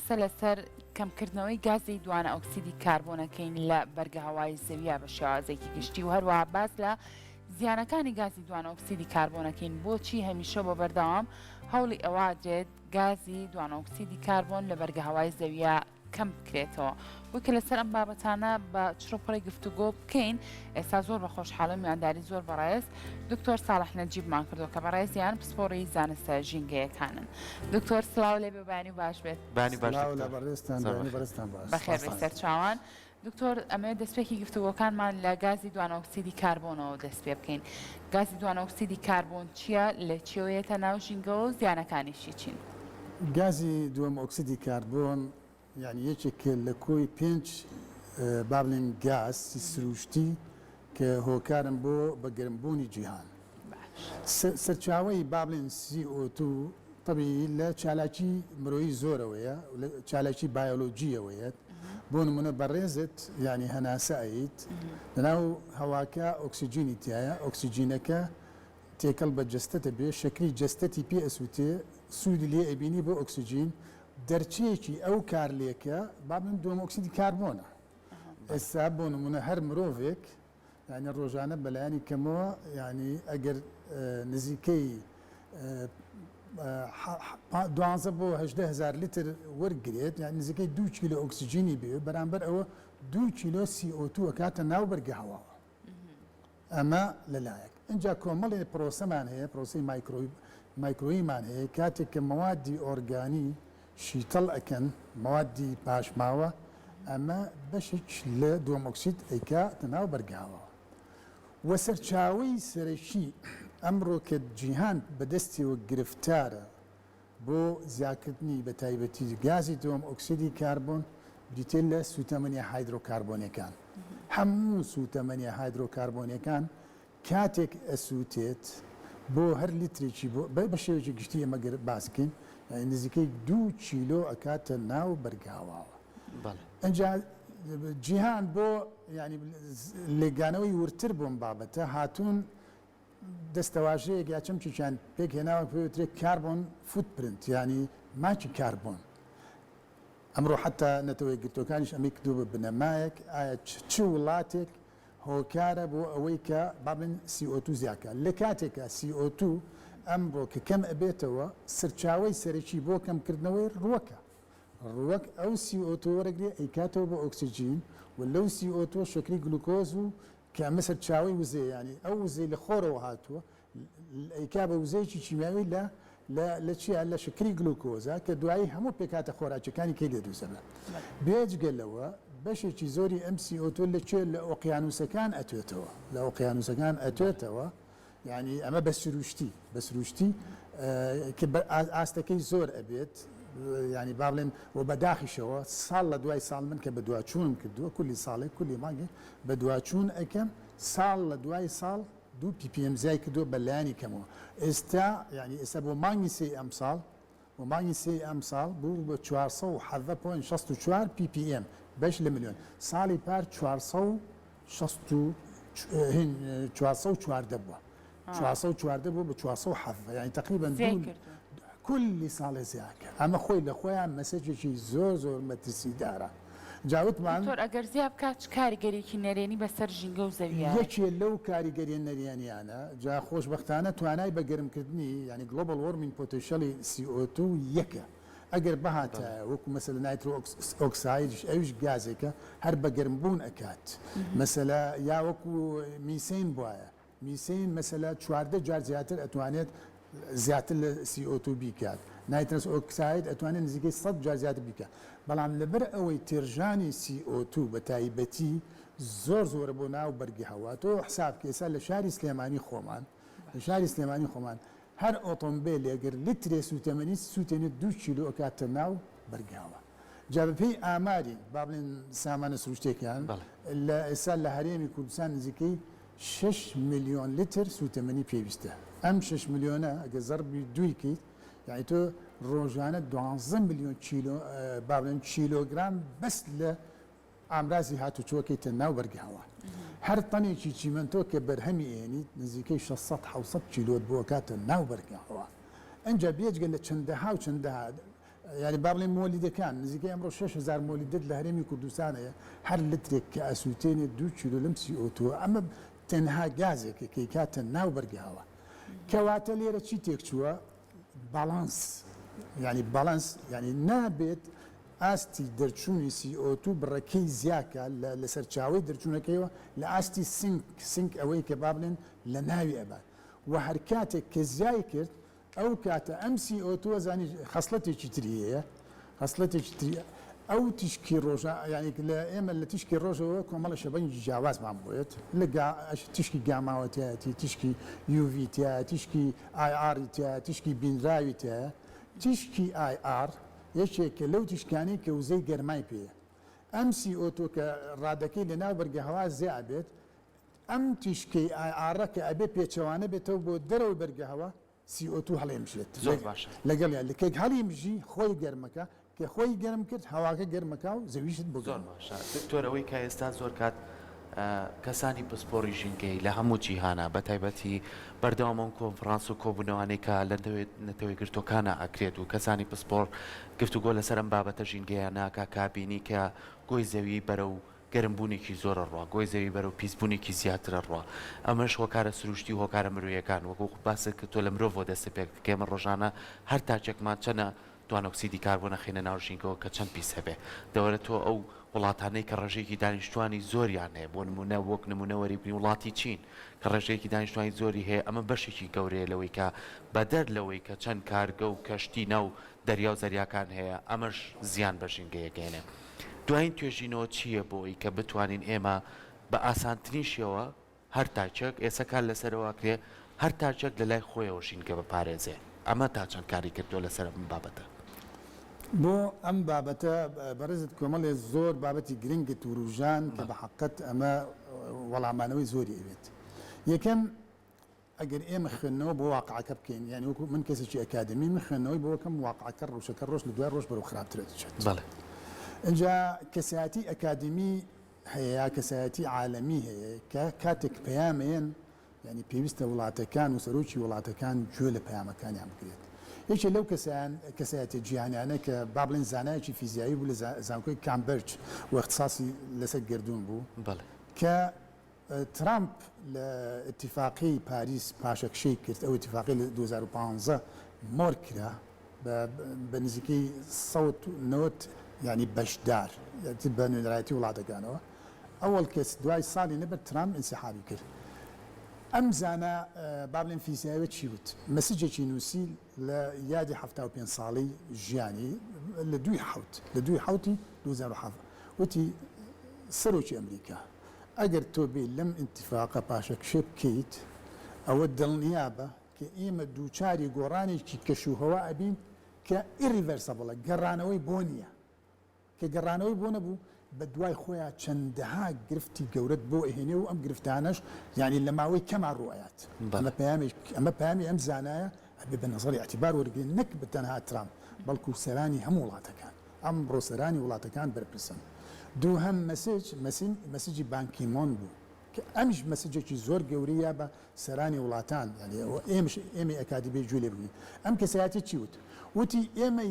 قسە لەسەر کەمکردنەوەی گازی دوانە ئۆکسیدی کاربۆنەکەین لە بەرگە هەوای زەویە بە شێوازێکی گشتی و هەروەها باس لە زیانەکانی گازی دوانە ئۆکسیدی کاربۆنەکەین بۆچی هەمیشە بۆ بەردەوام هەوڵی ئەوە درێت گازی دوانە ئۆکسیدی کاربۆن لە بەرگە هەوای زەویە کەم بکرێتەوە. وەکە لەسەر ئەم بابەتانە بە چڕۆپڕی گفتوگۆ بکەین ئێستا زۆر بە خۆشحاڵم میوانداری زۆر بەڕێز دکتۆر ساڵح نەجیبمان کردو کە بەڕێزیان پسپۆڕی زانستە ژینگەیەکانن. دکتۆر سڵاو لێ بێبانی و باش بێت. بانی باش بەخێر بەسەر چاوان. دکتۆر ئەمە دەستپێکی گفتوگۆکانمان لە گازی دوانە ئۆکسیدی کاربۆنەوە دەست پێ بکەین. گازی دوانە ئۆکسیدی کاربۆن چییە؟ لە چێوەیەتە ناو ژینگەوە و زیانەکانیشی چین؟ گازی دووەم ئۆکسیدی کاربۆن یعنی یەکێک لە کۆی 5 با بڵێن گازی سروشتی کە هۆکارن بۆ بەگەرمبوونی جیهان. سەرچاوەی با بڵێن CO2 طبیعی لە چالاکی مرۆیی زۆرەوەیە چالاکی بایۆلۆجیەوەیە. بۆ نمونە بەڕێزت ینی هەناساییت لەناو هەواکە ئۆکسیجینی تایە ئۆکسیجینەکە تێکەڵ بە جستەتە بێ شکلی جستەتی پێ ئەسووتێ سوودی لێ ئەبینی بۆ ئۆکسیجین دەرچەیەکی ئەو کارلێکە با بڵێن دووەم ئۆکسیدی کاربۆنە. ئێستا بۆ نمونە هەر مرۆڤێک ینی ڕۆژانە بەلایانی کەمەوە ینی ئەگەر نزیکەی 12 بۆ 18,000 لیتر وەرگێت یان نزیکەی 2 کیلۆ ئۆکسیجینی بێ بەرامبەر ئەوە 2 کیلۆ CO2 کاتە ناو بەرگە هەواوە. ئەمە لەلایەک اینجا کۆمەڵی پرۆسەمان هەیە پرۆسی مایکرۆیمان هەیە کاتێک کە مەوادی ئۆرگانی شیتەڵ ئەکەن مەوادی پاشماوە ئەمە بەشێک لە دووەم ئۆکسید ئەیکاتە ناو بەرگاوە. وە سەرچاوەی سەرەکی ئەمڕۆ کە جیهان بەدەستیەوە گرفتارە بۆ زیادکردنی بە تایبەتی گازی دووەم ئۆکسیدی کاربۆن بریتێ لە سوتەمەنی هایدرۆکاربۆنیەکان. هەموو سوتەمەنی هایدرۆکاربۆنیەکان کاتێک ئەسووتێت بۆ هەر لیترێکی بە شێوەیەکی گشتی ئەمە باسکەین نزیکەی 2 کیلۆ ئەکاتە ناو بەرگاواوە. ئەنجا جیهان بۆ ینی لێگانەوەی ورتر بۆم بابەتە هاتوون دەستەواژەیەک یا چەمکیان پێک هێناوە پێوترێت کاربۆن فوتپرنت ینی ماچی کاربۆن. ئەمڕۆ حتا نەتەوەی گرتوەکانیش ئەمەی کردو بە بنەمایەک ئایا چ وڵاتێک هۆکارە بۆ ئەوەی کە بابن CO2 زیاکە لە کاتێکە CO2 ئەمڕۆ کە کەم ئەبێتەوە سەرچاوەی سەرەکی بۆ کەمکردنەوەی ڕووەکە. ڕووەک ئەو CO2 وەرەگرێ ئەیکاتەوە بۆ ئۆکسیجین و لەو CO2 شکلی گلوکۆز و کە ئەمە سەرچاوەی وزەیە ینی ئەو وزەی لە خۆرەوە هاتووە ئەیکا بە وزەیەکی چیمیاوی لە چیە لە شکری گلوکۆزە کە دوایی هەموو پێکاتە خۆراکیەکانی کەی دەدووسەبە. بێجگەلەوە بەشێکی زۆری ئەم CO2 لەکوێ لە ئۆقیانوسەکان ئەتوێتەوە لە ئۆقیانوسەکان ئەتوێتەوە ینی ئەمە بە سروشتی کە ئاستەکەی زۆر ئەبێت ینی با بڵێن و بەداخیشەوە ساڵ لە دوای ساڵ من کە بە دواچوونم کردووە کولی ساڵێک کولی ماگێ بە دواچوون ئەەکەم ساڵ لە دوای ساڵ 2 ppm زای کردووە بە لایانی کەمەوە. ئێستا ینی ئێستا بۆ مانگی سێ ئەم ساڵ و مانگی سێ ئەم ساڵ بوو بە 464 ppm بەش لە میلیۆن ساڵی پار 414 بووە 414 بوو بە 407 ینی تقریبا کولی ساڵی زیاکە. ئەمە خۆی لە خۆیان مەسەجێکی زۆر مەترسیدارە. جاوتمان ئەگەر زیاب کات کاریگەریکی نەرێنی بەسەر ژینگە و زەویە یەکێ لەو کاریگەریە نەریانیانە جا خۆشبەختانە توانای بەگەرمکردنی ینی گلۆبال وارمینگ پۆتێنشیەلی CO2 یەکە. ئەگەر بەهاتە وەکو مەسەلە نایترۆ ئۆکسایدش ئەویش گازێکە هەر بەگەرمبوون ئەکات. مەسەلە یا وەکو میسین بواە میسین مەسەلە 14 جار زیاتر ئەتوانێت زیاتر لە CO2 بیکات. نایترۆس ئۆکساید ئەتوانێت نزیکەی 100 جار زیاتر بیکات. بەڵام لەبەر ئەوەی تێژانی CO2 بە تایبەتی زۆرە بۆ ناو بەرگی هەوا تۆ حساب کێسا لە شاری سلێمانی خۆمان هەر ئۆتۆمبیل ئەگەر لیترێ سوتەمەنی سووتێنێت 2 کیلۆ ئەکاتە ناو بەرگاوە. جا بەپێی ئاماری با بڵێن سامانە سروشتێکیان لە ئێستا لە هەرێمی کوردستان نزیکەی 6 میلیۆن لیتر سوتەمەنی پێویستە. ئەم 6 میلیۆنە ئەگە زەربی دویکەیت یعنی تۆ ڕۆژانە 12 میلیۆن با بڵێن کیلۆگرام بەس لە ئامرازی هاتوچۆکەیتە ناو بەرگاوە. هەر تەنێکی چیمەنتۆ کە بەرهەمی ئێنیت نزیکەی 600 کیلۆت بۆ کاتە ناو بەرگاوە. ئەنجا بێجگە لە چەندەها يعني بابلين مولدەکان نزیکەی ئەمڕۆ 6,000 مولدت لە هەرێمی کوردستانەیە هەر لترێک کە ئەسووتێنێت 2 کیلۆ لەم CO2 ئەمە تەنها گازێکە کە کاتە ناو بەرگەهەوە کەواتە لێرە چی تێکچووە باڵانس ینی باڵانس ینی نابێت ئاستی دەرچوونی CO2 بڕەکەی زیاکە لە سەرچاوی دەرچوونەکەیەوە لە ئاستی سنگ ئەوەی کە بابلێن لە ناوی ئەبات و هەر کاتێک کە زیای کرد ئەو کاتە ئەم CO2 زانی خەسڵەتێکی تریەیە خەسڵەتێکی تریە ئەو تیشکی ڕۆژە یعنی لە ئێمە لە تیشکی ڕۆژەوە کۆمەڵە شەبەنجی جیاوازمان بۆیت لە تیشکی گاماوەتایەتی تیشکی UVتە تیشکی IR تە تیشکی بینراوی تە تیشکی IR یەکێکە لەو تیشکانی کە وزەی گەرمای پێیە ئەم CO2 کە ڕادەکەی لە ناو بەرگەهەوا زیاد بێت ئەم تیشکەی IR کە ئەبێ پێچەوانە بێتەوە بۆ دەرەوەی بەرگەهەوە CO2 هەڵێمژێت زۆر باشە لەگەڵ لەکێک هەڵیمژی خۆی گەرمەکە کە خۆی گەرم کرد هەواکە گەرمەکە و زەویشت بۆ زۆر باشە دکتۆرەوەی کە ئێستا زۆر کات کەسانی پسپۆڕی ژینگەی لە هەموو جیهانە بە تایبەتی بەردەوامەوە کۆنفرانس و کۆبوونەوەی کە لە نەتەوەی گرتوەکانە ئەکرێت و کەسانی پسپۆڕ گفتوگۆ لەسەر ئەم بابەتە ژینگەیە ناکە کابینی کە گۆی زەوی بەرە و گەرمبوونێکی زۆرە ڕوا گۆی زەوی بەرە و پیسبوونێکی زیاترە ڕوا ئەمەش هۆکارە سروشتی و هۆکارە مرۆیەکان وەکو باسە کە تۆ لە مرۆڤ دەستە پێ کێمە ڕۆژانە هەر تاچێکمان چەنە توانۆکسیدی کاربۆنە خینە ناو ژینگەوە کە چەند پیس هەبێ دەوەرە تۆ ئەو وڵاتانەی کە ڕێژەیەکی دانیشتوانی زۆریان هەیە بۆ نمونە وەک نمونەوەری بنی وڵاتی چین کە ڕێژەیەکی دانیشتوانی زۆری هەیە ئەمە بەشێکی گەورەیە لەوەی کە بەدەر لەوەی کە چەند کارگە و کەشتی ناو دەریا و زەریاکان هەیە ئەمەش زیان بە ژینگەیەگەێنێ دوایین توێژینەوە چییە بۆی کە بتوانین ئێمە بە ئاسانترین شێوە هەر تاچێک ئێسەکان لەسەرەوەکرێ هەر تاچێک لە لای خۆیەوە ژینگە بپارێزێ ئەمە تا چەند کاری کردو لەسەر ئەم بابەتە بۆ ئەم بابەتە بەڕێزت کۆمەڵێ زۆر بابەتی گرنگت و ڕوژان کە بە حقت ئەمە وەڵامانەوەی زۆری ئەوێت یەکەم ئەگەر ئێمە خوێندنەوە بۆ واقعەکە بکەین یعنی وەکو من کەسێکی ئەکادمی من خوێندنەوەی بۆ وەکەم واقعەکە ڕۆژەکە ڕۆژ لە دوای ڕۆژ بەرەو خراپترە دەچێت بەڵێ اینجا کەسایەتی ئەکادمی هەیە کەسایەتی عالەمی هەیە کە کاتێک پەیامێن ینی پێویستە وڵاتەکان و سەرۆکی وڵاتەکان گوێ لە پەیامەکانیان بگرێت یەکێک لەو کەسایەتی جیهانیانە کە با بڵێن زانایەکی فیزیایی بوو لە زانکۆی کامبرج و اختصاصی لەسەر گردوون بوو کە ترامپ لە اتفاقی پاریس پاشەکشەی کرد ئەو اتفاقی لە 2015 مۆر کرا بە نزیکەی 190 ینی بەشدار بە نوێنەرایەتی وڵاتەکانەوە ئەوەڵ کەس دوای ساڵی نەبەر ترامپ ئینسیحابی کرد ئەم زانە با بڵێن فیزیاییەوە چی وت مەسیجێکی نووسی لە یادی 75 ساڵی ژیانی لە دوی حوتی 2007 وتی سەرۆکی ئەمریکا ئەگەر تۆ بێ لەم ئینتیفاقە پاشەکشە بکەیت ئەوە دڵنیابە کە ئێمە دووچاری گۆڕانێکی کەشوهەوا ئەبین کە ئیریڤەرسەبڵە گەڕانەوەی بۆ نییە کە گەڕانەوەی بۆ نەبوو بە دوای خۆیان چەندەها گرفتی گەورەت بۆ ئەهێنێ و ئەم گرفتانەش یعنی لە ماوەی کەما ڕوایەت ئەمە پامی ئەم زانایە ئەبێ بە نەزەری ئەتیبار وەرگین نەک بتەنها ترامپ بەڵکو سەرانی هەموو وڵاتەکان ئەم ڕۆسەرانی وڵاتەکان بەرپرسن دووهەم مەسیجی بانکیمۆن بوو کە ئەمیش مەسیجێکی زۆر گەورەیە بە سەرانی وڵاتان ئێمە ئەکادیبێ جوولێ بووین ئەم کەسایەتی چی وت وتی ئێمە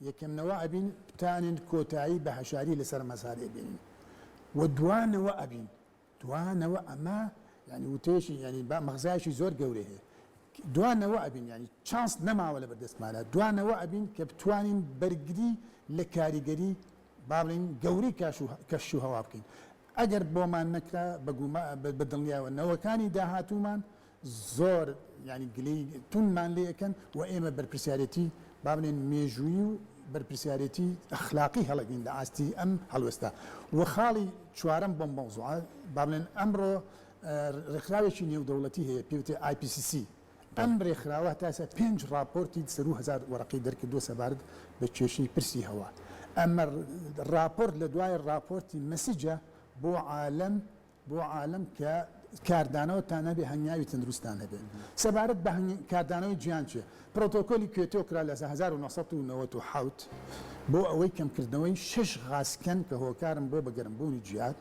یەکەمنەوە ئەبین بتانین کۆتایی بە هەشاری لەسەر مەسار ئەبینین و دوانەوە ئەمە ینی وتێشی ینی مەغزایشی زۆر گەورە هەیە دوانەوە ئەبین ینی چانس نەماوە لە بەردەستمانە دوانەوە ئەبین کە بتوانین بەرگری لە کاریگەری با بڵین گەوری کەش و هەوا بکەین ئەگەر بۆمان نەکرا بە دڵنیاوە نەوەکانی داهاتوومان زۆر ینی گلەی تونمان لێەکەن و ئێمە بەرپرسیارەتی با بڵێن مێژووی و بەرپرسیارەتی ئەخلاقی هەڵەگەین لە ئاستی ئەم هەڵوەستا و خاڵی چوارەم بۆم مەوزوعە با بڵێن ئەمڕۆ ڕێکخراوێکی نێودەوڵەتی هەیە پێوتێ IPCC ئەم ڕێکخراوە تاسە 5 راپۆرتی 1000 وەرەقی دەرکردووە سەبارەت بە کێشەی پرسی هەوا ئەمە راپۆرت لە دوای راپۆرتی مەسیجە بۆ عالم کە کاردانەوە تا نەبێ هەنگاوی تەندروستان هەبێت سەبارەت بە کاردانەوەی گیان چێ پرۆتۆکۆلی کوێتۆ کرا لە 1997 بۆ ئەوەی کەمکردنەوەی 6 غاسکەن کە هۆکارم بۆ بە گەرمبوونی جیات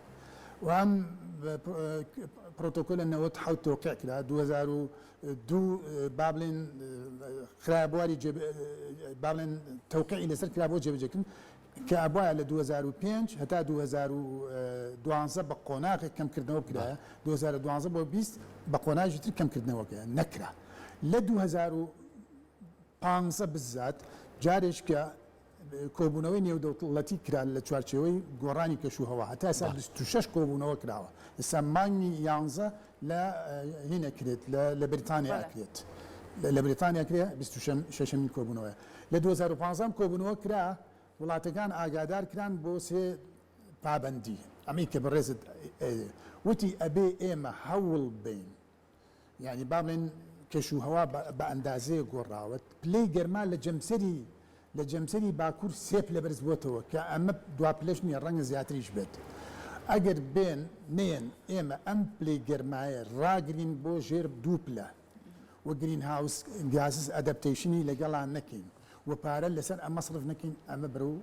و ئەم پروتۆکۆلە 97 تۆقیع کرا 2002 بابلین خرابواری بابلین توقیعی لەسەر کرا بۆ جێبەجێکردن کە ئەبوایە لە 2005 هەتا 2012 بە قۆناغێک کەمکردنەوە کرایە 2012 بۆ 20 بە قۆناغی تر کەمکردنەوەکە نەکرا لە 2015 بزات جارێک کە کۆبوونەوەی نێودەوڵەتی کرا لە چوارچەوەی گۆڕانی کەشوهەوا هەتا ئێستا 26 کۆبوونەوە کراوە ئێستا مانگی 11 لە هینەکرێت لە بریتانیا ئەکرێت لە بریتانیا کرێ 26مین کۆبوونەوە لە 2015 کۆبوونەوە کرا وڵاتەکان ئاگادار کران بۆ سێ پابەندی ئەمەی کە بەڕێزت وتی ئەبێ ئێمە هەوڵ بین یعنی با بڵێن کەشوهەوا بە ئەندازەیە گۆڕاوە پلەی گەرما لە جەمسەری باکوور سێپ لە بەرز بۆتەوە کە ئەمە دوا پلەش نییە ڕەنگە زیاتریش بێت ئەگەر نێن ئێمە ئەم پلەی گەرمایە ڕاگرین بۆ ژێر دوو پلە و گرین هاوس گازز ئەدەپتیشنی لەگەڵان نەکەین و پارە لەسەر ئەمە مەصرف نەکەین ئەمە بەرە و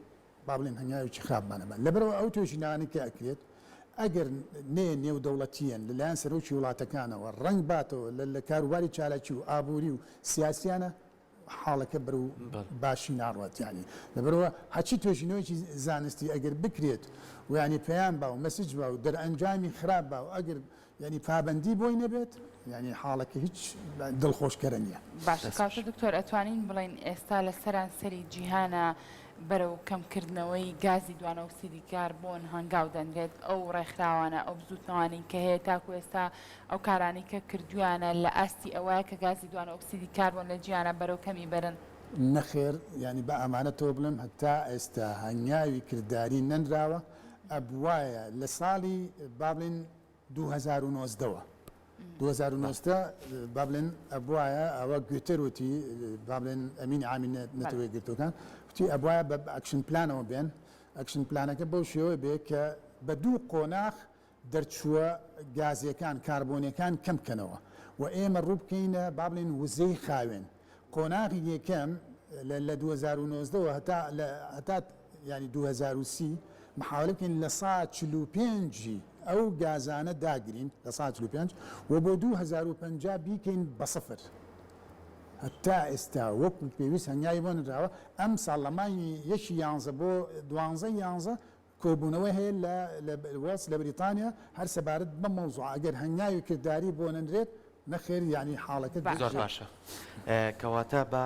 با بڵێن هەنگاوێکی خراپمانەبە لەبەرەوە ئەو توێژینانە کە ئەکرێت ئەگەر نێودەوڵەتیەن لەلایەن سەرۆکی وڵاتەکانەوە ڕنگ باتەوە لە کاروباری چالاکی و ئابووری و سیاسیانە حاڵەکە بەر و باشی ناڕواتیانی لەبەرەوە هەچی توێژینەوەیکی زانستی ئەگەر بکرێت و ینی پەیام با و مەسیج با و دەرئەنجامی خراپ با و ئەگەر ینی پابندی بۆی نەبێت ینی حاڵەکە هیچ دڵخۆشکەرە نییە باش کاکە دکتۆر ئەتوانین بڵین ئێستا لە سەرانسەری جیهانە بەرەو کەمکردنەوەی گازی دوانە ئۆکسیدی کاربۆن هەنگاو دەنرێت ئەو ڕێکخراوانە ئەو بزوتنەوانی کە هەیە تاکو ئێستا ئەو کارانی کە کردویانە لە ئاستی ئەوەیە کە گازی دوانە ئۆکسیدی کاربۆن لە جیهانە بەرەو کەمی بەرن نەخێر ینی بە ئەمانەتەوە بڵم هەتا ئێستا هەنگاوی کردداری نەنراوە ئەبوایە لە ساڵی بابلین 2009ەوە 2009 بابلین ئەبوایە ئەوە گوتەروتی بابلین ئەمین عامی نەتەوەی گرتوەکان وتی ئەبوایە بە ئەکشن پلانەوە بێن ئەکشن پلانەکە بەو شێوە بێ کە بە دوو قۆناغ دەرچووە گازیەکان کاربۆنیەکان کەم بکەنەوە و ئێمە ڕوو بکەینە بابلین وزەی خاوێن قۆناغی یەکەم لە 2009 هەتا ینی 2030 محاولەکەین لە 145 ئەو گازانە داگرین لە 145 و بۆ 2050 بیکەین بە سەفر هەتا ئێستا وەکو پێویست هەنگاوی بۆ نراوە ئەم ساڵەمانی یەکی 11 بۆ 12 کۆبوونەوەی هەیە وەس لە بریتانیا هەر سەبارەت بە مەوزوع ئەگەر هەنگاوی کردداری بۆ نەنرێت نەخێر ینی حاڵەکە زۆر باشە کەواتە بە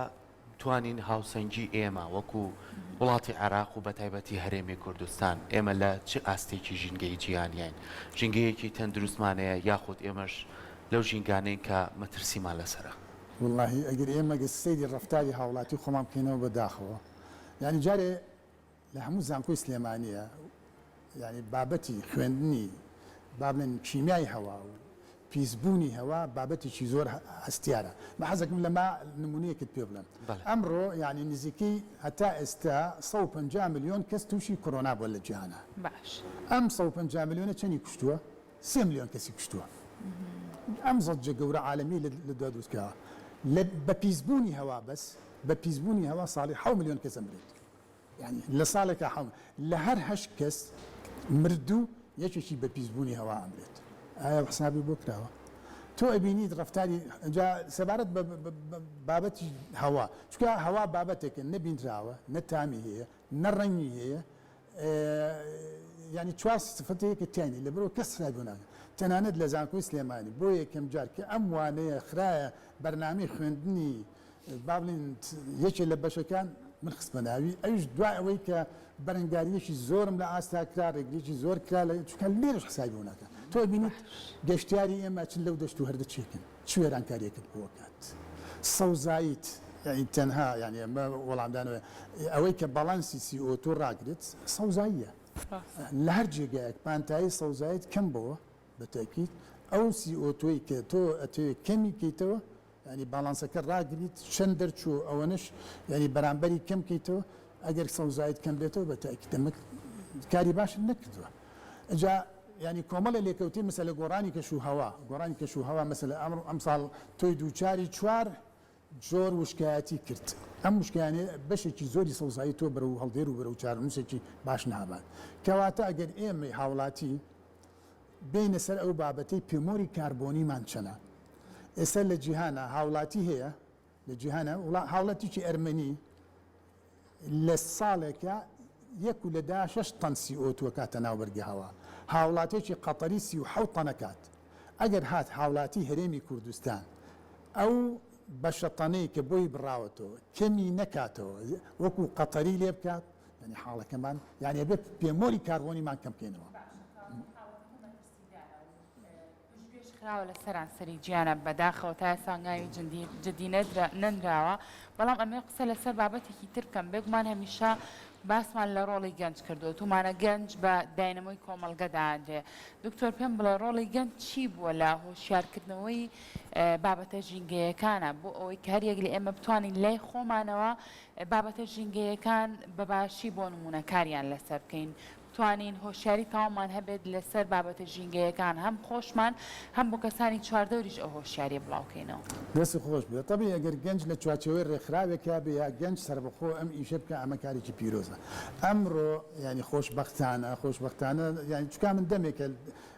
توانین هاوسەنگی ئێمە وەکو وڵاتی عێراق و بە تایبەتی هەرێمی کوردستان ئێمە لە چ ئاستێکی ژینگەی جیهانیان ژینگەیەکی تەندروستمانەیە یاخود ئێمەش لەو ژینگانەی کە مەترسیمان لەسرە واللهی ئەگەر ئێمە سەیری ڕەفتاری هاوڵاتی خۆمان بکەینەوە بەداخەوە ینی جارێ لە هەموو زانکۆی سلێمانیە ینی بابەتی خوێندنی بابلێن کیمیای هەوا و پیسبوونی هەوا بابەتێکی زۆر هەستیارە بە حەزەکەم لەما نمونەیەکت پێ بڵێم ئەمڕۆ ینی نزیکەی هەتا ئێستا 150 ملیۆن کەس تووشی کۆرۆنا بووە لە جیهانە باش ئەم 150 ملیۆنە چەندی کوشتووە 3 ملیۆن کەسی کوشتووە ئەم زەجە گەورە عالەمی لە دادوستکەوە بە پیسبوونی هەوا بەس بە پیسبوونی هەوا ساڵی 7 ملیۆن کەس ئەمرێت ینی لە ساڵێکە لە هەر 8 کەس مردوو یەکێکی بە پیسبوونی هەوا ئەمرێت ئایا حسابی بۆ کراوە تۆ ئەبینیت ڕفتاری سەبارەت بابەتی هەوا چکە هەوا بابەتێکە نەبینراوە نەتامی هەیە نەڕەنگی هەیە ینی چوار سفەتەیەکە تیانی لەبەرەوە کەس حسابی ناکە تەنانەت لە زانکۆی سلێمانی بۆ یەکەم جار کە ئەم وانەیە خراە بەرنامەی خوێندنی با بڵێن یەکێ لە بەشەکان من خستبەناوی ئەوش دوای ئەوەی کە بەرەنگاریەکی زۆرم لە ئاستا کرا ڕێگریکی زۆر کرا لە چکە لێرەش حسابی ناکە تۆ بینیت گەشتیاری ئێمە چ لەو دەشت و هەردە چێکن کوێرانکاریەکەت بۆکات سەوزاییت یعنی تەنها یعنی ئەمە وەڵامدانەوە ئەوەی کە بەڵانسی CO2 ڕاگرێت سەوزاییە لە هەر جێگایەک پانتایی سەوزاییت کەم بەوە بەتاکیت ئەو CO2 کە تۆ ئەتوێ کەمی کەیتەوە ینی باڵانسەکە ڕاگریت چەند دەرچوو ئەوەنش ینی بەرامبەری کەم کەیتەوە ئەگەر سەوزایت کەم بێتەوە بەتاکیت دەمە کاری باش نەکردووە ئەجا ینی کۆمەڵە لێکەوتی مەسە لە گۆڕانی کەشوهەوا مەسە ئەم ساڵ تۆی دووچاری چوار زۆر وشکایەتی کرد ئەم وشکیانێ بەشێکی زۆری سەوزایی تۆ بەرە و هەڵدێر و بەرە و چارنووسێکی باش نابات کەواتە ئەگەر ئێمە هاوڵاتی بین سەر ئەو بابەتەی پێمۆری کاربۆنیمان چەنە ئێستا لە جیهانە هاوڵاتی هەیە لە جیهانە هاوڵاتیی ئەرمەنی لە ساڵێکە 1.6 تەن CO2 کاتە ناوبەرگی هەوا هاوڵاتێکی قەتەری 37 تەنەکات ئەگەر هات هاوڵاتی هەرێمی کوردستان ئەو بەشە تەنەی کە بۆی بڕاوەتەوە کەمی نەکاتەوە وەکو قەتەری لێ بکات ینی حاڵەکەمان یعنی بێت پێمۆری کاربۆنیمان کەم بکەینەوە خراوە لە سەرانسەری گیانە بەداخەوە تا سانگاوی جدی نەنراوە بەڵام ئەمێ قسە لەسەر بابەتێکی تر بکەم بێگومان هەمیشە باسمان لە ڕۆڵی گەنج کردو تومانە گەنج بە داینەمەی کۆمەڵگەدادێ دکتۆر پێم بڵێ ڕۆڵی گەنج چی بووە لە هۆشیارکردنەوەی بابەتە ژینگەیەکانە بۆ ئەوەی کە هەریەک لە ئێمە بتوانین لای خۆمانەوە بابەتە ژینگەیەکان بەباشی بۆ نمونەکاریان لەسەر بکەین توانین هۆشیاری تاوامان هەبێت لەسەر بابەتە ژینگەیەکان هەم خۆشمان هەم بۆ کەسانی چواردەوریش ئەو هۆشیاری بڵاوکەینەوە دەستی خۆش بێت تەبی ئەگەر گەنج لە چوارچەوەی ڕێکخراوێکە بێ یا گەنج سەربەخۆ ئەم ئیشە بکە ئەمە کارێکی پیرۆزە ئەمڕۆ ینی خۆشبەختانە ینی چکا من دەمێکە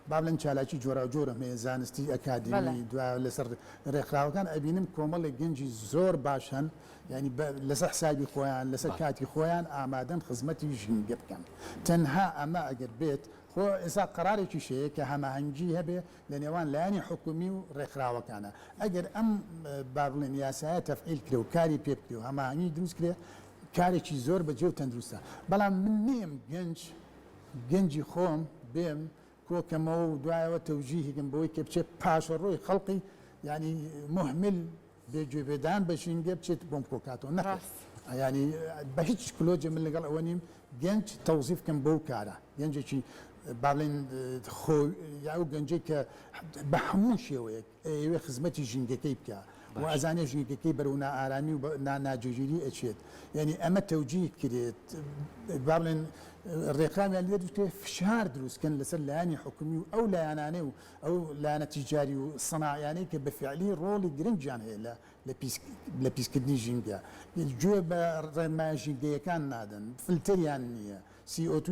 با بڵێن چالاکی جۆرا و جۆرە هەیە زانستی ئەکادمی دوای لەسەر ڕێکخراوەکان ئەبینم کۆمەڵی گەنجی زۆر باشن ینی لەسەر حسابی خۆیان لەسەر کاتی خۆیان ئامادەن خزمەتی ژینگە بکەن تەنها ئەمە ئەگەر بێت خۆ ئێستا قرارێکی شەیە کە هەماهەنگی هەبێ لە نێوان لایانی حکومی و ڕێکخراوەکانە ئەگەر ئەم با بڵێن یاسایە تەفعیل کرێ و کاری پێ بکرێ و هەماهەنگی دروست کرێ کارێکی زۆر بەجێ و تەندروستە بەڵام من نیم گەنجی خۆم بێم کۆکەمەوە و دوایەوە تەوجیهێکم بەوەی کە بچێت پاشەڕۆی خەڵقی ینی مهمل بێگوێبێدان بە ژینگە بچێت بۆم کۆکاتەوە نەخست ینی بە هیچ کلۆجە من لەگەڵ ئەوە نیم گەنج تەوزیف بکەم بەو کارە گەنجێکی باڵێن یا و گەنجەی کە بە هەموو شێوەیەک ئەوێ خزمەتی ژینگەکەی بکە و ئەزانێ ژینگەکەی بەرەو نائارامی و ناجێگیری ئەچێت یعنی ئەمە تەوجیه کرێت با بڵێن ڕێکخراویان لێ دوستێ فشار دروستکەن لەسەر لایانی حکومی و ئەو لایانانەی و ئەو لایەنە تیجاری و سەنایانەی کە بە فعلی ڕۆڵی گرنگیان هەیە لە پیسکردنی ژینگە گوێ بە ڕێمای ژینگەیەکان نادەن فلتریان نییە CO2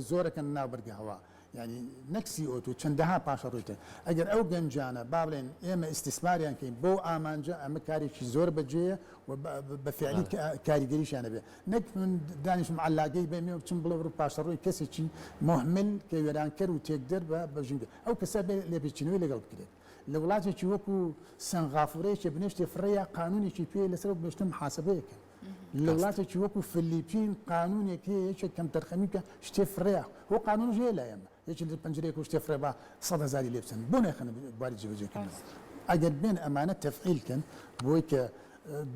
زۆرەکەن ناوبەرگە هەوا ینی نەک CO2 چەندەها پاشە ڕوویتە ئەگەر ئەو گەنجانە با بڵێن ئێمە ئیسtisماریان کەین بۆ ئامانجە ئەمە کارێکی زۆر بەجێە و بە فعلی کاریگەریشانە بێ نەک من دانیشم علاگەی بێمێ و بچم بڵێ ڕوو پاشەڕۆی کەسێکی مهمل کە وێرانکەر و تێکدەر بە ژینگە ئەو کەسە بێ لێپێچینەوەی لەگەڵ بکرێت لە وڵاتێکی وەکو سنغافورەیەکی بنیشتی فڕەیە قانونێکی پێ لەسەر بنیشتن محاسبەیەکەن لە وڵاتێکی وەکو فلیپین قانونێک هەیە یەکێک کەم تەرخەمی کە شتێ فڕەیە وە قانونش هەیە لە ئێمە یەکی لە پەنجەرەیەک و شتێ فڕێ بە 100,000 لێ بچن بۆ نەخەنە بواری جێبەجێکردنەوە ئەگەر بێن ئەمانە تەفعیلکەن بۆی کە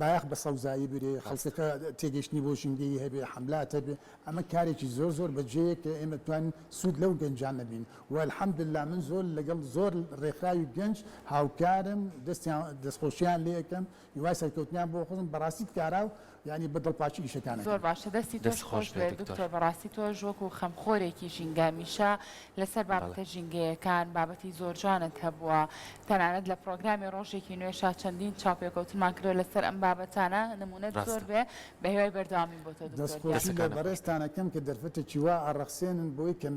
باەخ بە سەوزایی برێ خەڵکەکە تێگەشتنی بۆ ژینگەی هەبێ حملات هەبێ ئەمە کارێکی زۆر بەجێیە کە ئێمە توانین سوود لەو گەنجان نەبین و الحەمدلله من زۆر لەگەڵ زۆر ڕێکخراوی گەنج هاوکارم دەستخۆشیان لێ یەکەم هیوای سەرکەوتنیان بۆ خۆزم بەڕاستی کارا و ینی بەدڵپاچی ئیشەکانە زۆر باشە دەستی تۆش خۆش بێت دکتۆر بەڕاستی تۆش وەکو خەمخۆرێکی ژینگامیشە لەسەر بابەتە ژینگەیەکان بابەتی زۆر جوانت هەبووە تەنانەت لە پرۆگرامی ڕۆژێکی نوێشا چەندین چاپێکەوتمان کردو لەسەر ئەم بابەتانە نمونەت زۆر بێ بە هیوای بەردەوامی بۆ تۆ دەستخۆشی لە بەڕێستانەکەم کە دەرفەتێکی وا ئەڕەخسێنن بۆی کە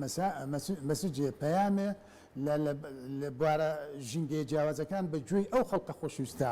مەسجێ پەیامێ لە بوارە ژینگەی جیاوازەکان بە گوێی ئەو خەڵکە خۆشویستە